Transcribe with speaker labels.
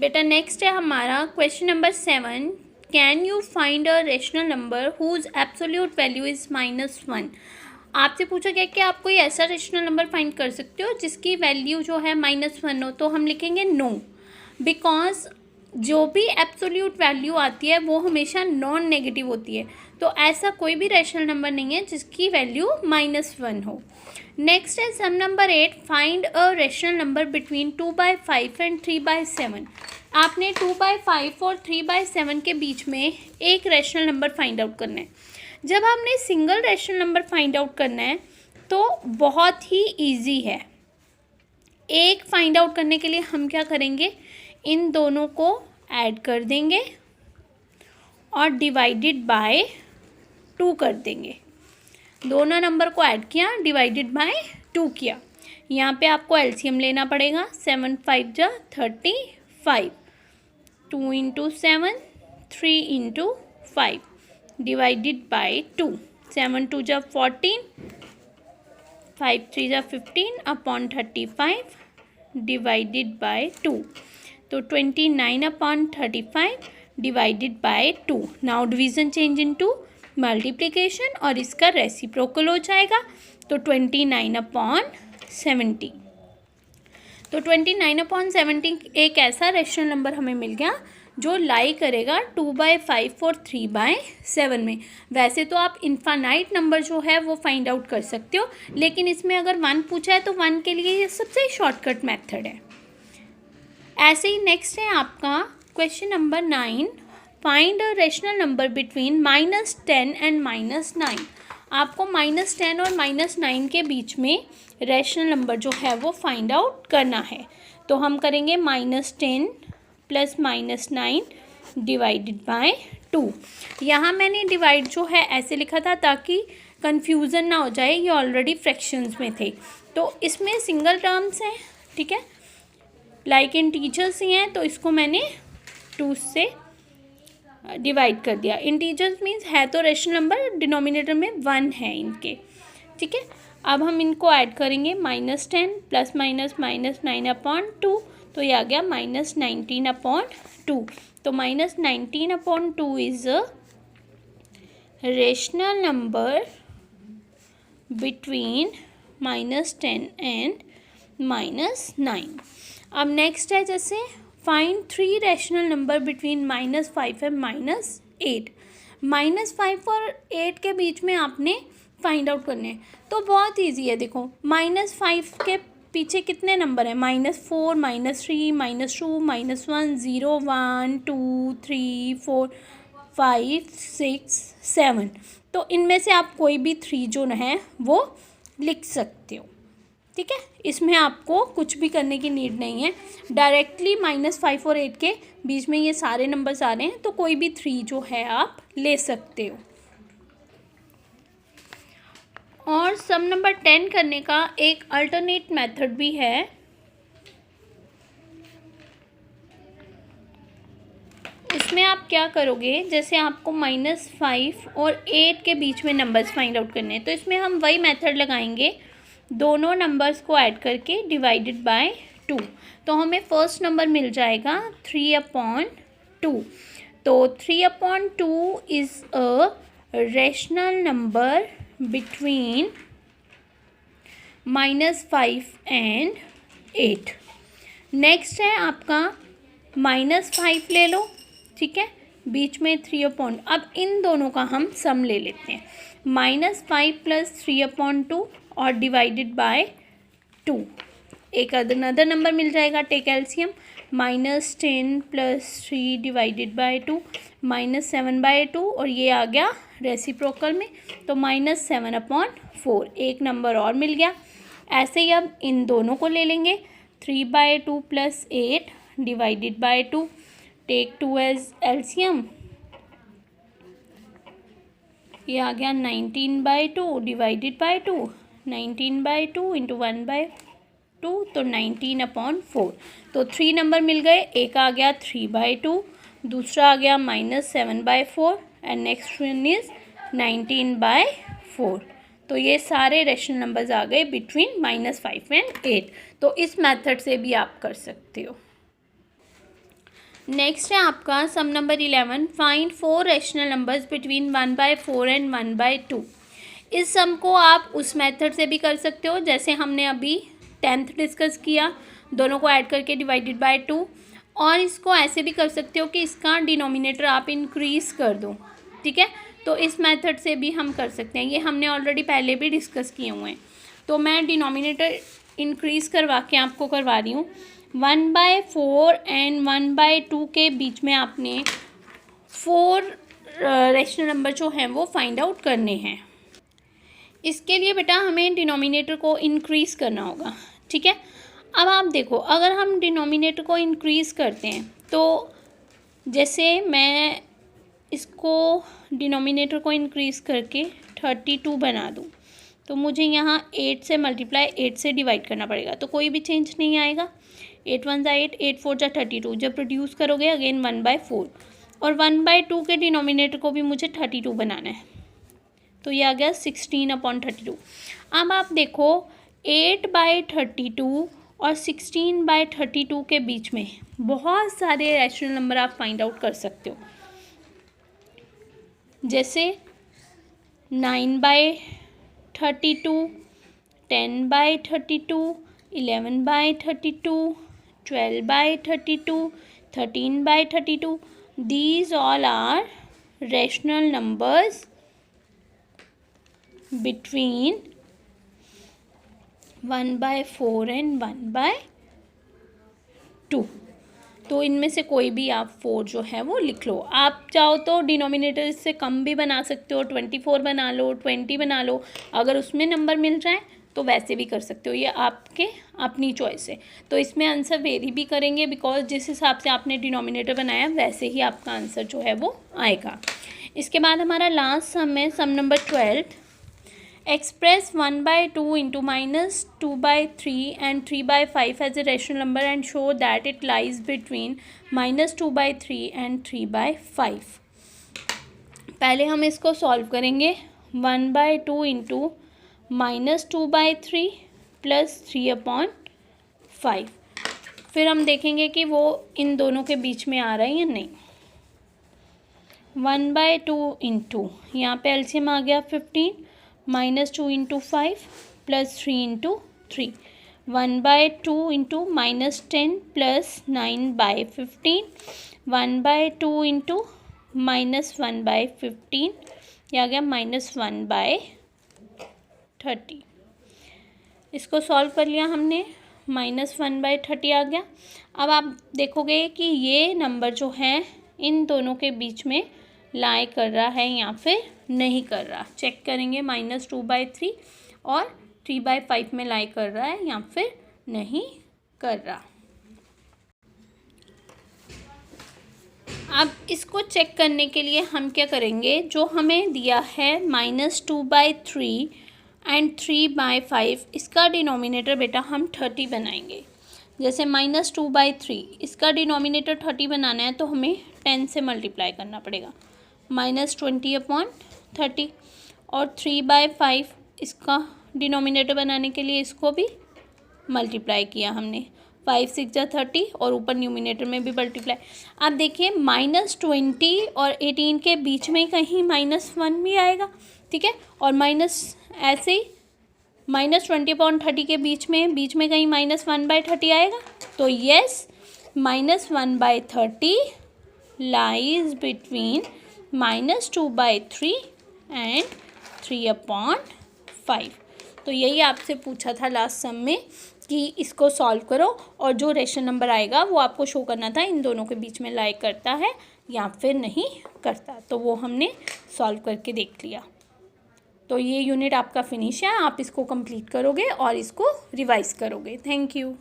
Speaker 1: बेटा नेक्स्ट है हमारा question number 7। Can you find a rational number whose absolute value is -1। आपसे पूछा गया कि आप कोई ऐसा रेशनल नंबर फाइंड कर सकते हो जिसकी वैल्यू जो है -1 हो, तो हम लिखेंगे नो, बिकॉज जो भी एब्सोल्यूट वैल्यू आती है वो हमेशा नॉन नेगेटिव होती है। तो ऐसा कोई भी रेशनल नंबर नहीं है जिसकी वैल्यू -1 हो। नेक्स्ट है sum number 8। Find a rational number between 2/5 and 3/7। आपने 2/5 और 3/7 के बीच में एक रेशनल नंबर फाइंड आउट करना है। जब आपने single rational number find out करना है तो बहुत ही ईजी है। एक फाइंड आउट करने के लिए हम क्या करेंगे, इन दोनों को ऐड कर देंगे और डिवाइडेड बाय 2 कर देंगे। दोनों नंबर को ऐड किया, डिवाइडेड बाय 2 किया। यहाँ पे आपको एलसीएम लेना पड़ेगा। 7 5 जा 35, 2 इंटू 7, 3 इंटू 5 डिवाइडेड बाय 2। 7 2 जा 14, 5 3 जा 15 अपॉन 35 डिवाइडेड बाय 2। तो 29 upon 35 divided by 2। Now division change into multiplication और इसका रेसिप्रोकल हो जाएगा, तो 29 अपॉन 70। तो 29 अपॉन 70 एक ऐसा रेशनल नंबर हमें मिल गया जो लाई करेगा 2/5 और 3/7 में। वैसे तो आप इन्फानाइट नंबर जो है वो फाइंड आउट कर सकते हो, लेकिन इसमें अगर 1 पूछा है तो 1 के लिए ये सबसे शॉर्टकट मेथड है। ऐसे ही नेक्स्ट है आपका question number 9। Find a rational number between -10 and -9। आपको -10 और -9 के बीच में रेशनल नंबर जो है वो फाइंड आउट करना है। तो हम करेंगे -10 प्लस -9 डिवाइडेड बाय 2। यहाँ मैंने डिवाइड जो है ऐसे लिखा था ताकि कन्फ्यूज़न ना हो जाए, ये ऑलरेडी फ्रैक्शंस में थे। तो इसमें सिंगल टर्म्स हैं, ठीक है, लाइक इन टीचर्स ही हैं, तो इसको मैंने 2 से डिवाइड कर दिया। इंटीजर्स मीन्स है तो रेशनल नंबर, डिनोमिनेटर में 1 है इनके, ठीक है। अब हम इनको ऐड करेंगे, -10 प्लस माइनस -9 अपॉन 2, तो ये आ गया -19 अपॉन 2। तो -19 upon 2 is a rational number between -10 and -9। अब नेक्स्ट है जैसे find 3 rational number between -5 and -8। -5 और 8 के बीच में आपने फाइंड आउट करने हैं, तो बहुत इजी है। देखो -5 के पीछे कितने नंबर हैं, -4, -3, -2, -1, 0, 1 2 3 4 5 6 7। तो इनमें से आप कोई भी 3 जो है वो लिख सकते हो, ठीक है। इसमें आपको कुछ भी करने की नीड नहीं है, डायरेक्टली -5 और 8 के बीच में ये सारे नंबर्स आ रहे हैं, तो कोई भी 3 जो है आप ले सकते हो। और सम नंबर 10 करने का एक अल्टरनेट मेथड भी है। इसमें आप क्या करोगे, जैसे आपको -5 और 8 के बीच में नंबर्स फाइंड आउट करने हैं, तो इसमें हम वही मेथड लगाएंगे, दोनों नंबर्स को ऐड करके डिवाइडेड बाय 2। तो हमें फर्स्ट नंबर मिल जाएगा 3/2। तो 3/2 is a rational number between -5 and 8। Next है आपका -5 ले लो, ठीक है, बीच में 3/2। अब इन दोनों का हम सम ले लेते हैं, -5 प्लस 3/2 और डिवाइडेड बाय 2। एक अनदर नंबर मिल जाएगा, take LCM, -10 plus 3 divided by 2, -7/2, और ये आ गया रेसिप्रोकल में, तो -7/4। एक नंबर और मिल गया। ऐसे ही अब इन दोनों को ले लेंगे, 3/2 plus 8 divided by 2, take 2 as LCM, ये आ गया 19/2 डिवाइडेड बाय 2, 19/2 इंटू 1/2, तो 19/4। तो 3 नंबर मिल गए, एक आ गया 3/2, दूसरा आ गया -7/4 एंड नेक्स्ट वन इज 19/4। तो ये सारे रेशनल नंबर्स आ गए बिटवीन -5 एंड 8। तो इस मेथड से भी आप कर सकते हो। नेक्स्ट है आपका sum number 11, find 4 rational numbers between 1/4 and 1/2। इस सम को आप उस मेथड से भी कर सकते हो जैसे हमने अभी 10th डिस्कस किया, दोनों को ऐड करके डिवाइडेड बाय 2, और इसको ऐसे भी कर सकते हो कि इसका डिनोमिनेटर आप इंक्रीज़ कर दो, ठीक है। तो इस मेथड से भी हम कर सकते हैं, ये हमने ऑलरेडी पहले भी डिस्कस किए हुए हैं। तो मैं डिनोमिनेटर इंक्रीज़ करवा के आपको करवा रही हूँ। 1/4 एंड 1/2 के बीच में आपने 4 रैशनल नंबर जो हैं वो फाइंड आउट करने हैं। इसके लिए बेटा हमें डिनोमिनेटर को इंक्रीज़ करना होगा, ठीक है। अब आप देखो, अगर हम डिनोमिनेटर को इंक्रीज़ करते हैं तो जैसे मैं इसको डिनोमिनेटर को इंक्रीज़ करके 32 बना दूँ, तो मुझे यहाँ 8 से मल्टीप्लाई 8 से डिवाइड करना पड़ेगा, तो कोई भी चेंज नहीं आएगा। 8 1 ज़ा 8, 8 4 ज़ा 32, जब प्रोड्यूस करोगे अगेन 1/4, और 1/2 के डिनोमिनेटर को भी मुझे 32 बनाना है, तो ये आ गया 16/32। अब आप देखो 8/32 और 16/32 के बीच में बहुत सारे रैशनल नंबर आप फाइंड आउट कर सकते हो, जैसे 9/32, 10/32, 11/32, 12/32, 13/32. These all are rational numbers between 1/4 and 1/2। तो इनमें से कोई भी आप 4 जो है वो लिख लो। आप चाहो तो डिनोमिनेटर इससे कम भी बना सकते हो, 24 बना लो, 20 बना लो, अगर उसमें नंबर मिल जाए तो वैसे भी कर सकते हो, ये आपके अपनी चॉइस है। तो इसमें आंसर वेरी भी करेंगे बिकॉज जिस हिसाब से आपने डिनोमिनेटर बनाया वैसे ही आपका आंसर जो है वो आएगा। इसके बाद हमारा लास्ट सम है sum number 12, express 1/2 into -2/3 and 3/5 as a rational number and show that it lies between -2/3 and 3/5। पहले हम इसको सॉल्व करेंगे। 1/2 इंटू -2/3 प्लस 3/5, फिर हम देखेंगे कि वो इन दोनों के बीच में आ रहा है या नहीं। 1/2 इंटू, यहाँ पे एलसीएम आ गया 15, -2 into 5 plus 3 into 3, 1/2 into -10 plus 9/15, 1/2 into -1/15, यह आ गया -1/30। इसको सॉल्व कर लिया हमने, -1/30 आ गया। अब आप देखोगे कि ये नंबर जो है इन दोनों के बीच में लाई कर रहा है या फिर नहीं कर रहा, चेक करेंगे। -2/3 और 3/5 में लाई कर रहा है या फिर नहीं कर रहा। अब इसको चेक करने के लिए हम क्या करेंगे, जो हमें दिया है -2/3 एंड 3/5, इसका डिनोमिनेटर बेटा हम 30 बनाएंगे। जैसे -2/3 इसका डिनोमिनेटर 30 बनाना है तो हमें 10 से मल्टीप्लाई करना पड़ेगा, -20/30, और 3/5 इसका डिनोमिनेटर बनाने के लिए इसको भी मल्टीप्लाई किया हमने, 5 6 जा 30, और ऊपर न्यूमिनेटर में भी मल्टीप्लाई। आप देखिए -20 और 18 के बीच में कहीं -1 भी आएगा, ठीक है, और ऐसे ही -20/30 के बीच में कहीं -1/30 आएगा। तो यस, -1/30 लाइज बिटवीन -2/3 एंड 3/5। तो यही आपसे पूछा था लास्ट सम में कि इसको सॉल्व करो और जो रेशनल नंबर आएगा वो आपको शो करना था इन दोनों के बीच में लाई करता है या फिर नहीं करता। तो वो हमने सॉल्व करके देख लिया। तो ये यूनिट आपका फिनिश है, आप इसको कंप्लीट करोगे और इसको रिवाइज करोगे। Thank you.